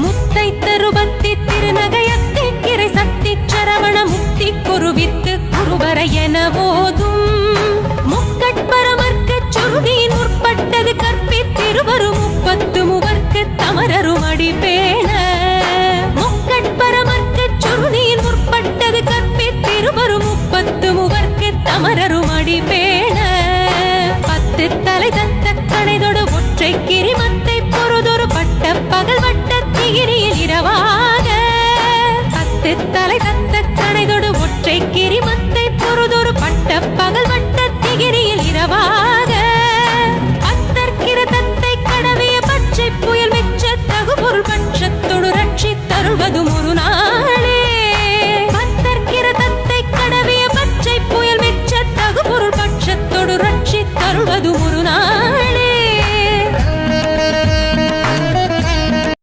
முத்தை தருபத்தி திருநகையத்தி கிரை சக்தி சரவண முக்தி குருவித்து குருவர என போதும் முக்கட்பரமர்க்கு சுருதியின் முற்பட்டது கற்பித்திருவரும் 30 மூவர்க்கு தமரரும் அடிபேண முக்கட்பரமர்க்கு சுருதியின் முற்பட்டது கற்பித்திருவரும் 30 மூவர்க்கு தமரரும் அடிபேண 10 தலை தத்த கணைதொடு ஒற்றை கிரிமத்தை பொறுதொரு பட்ட பகல் வட்ட திகிரியில் இரவாக 10 தலை தத்த கணைதொடு ஒற்றை கிரிமத்தை பொறுதொரு பட்ட பகல் வட்ட திகிரியில் இரவாக பத்தற்கிற தத்தை கடவிய பச்சை புயல் மிச்ச தகுபொருள் பட்சத்தொடு ரட்சி தருள்வதும் ஒரு நாள்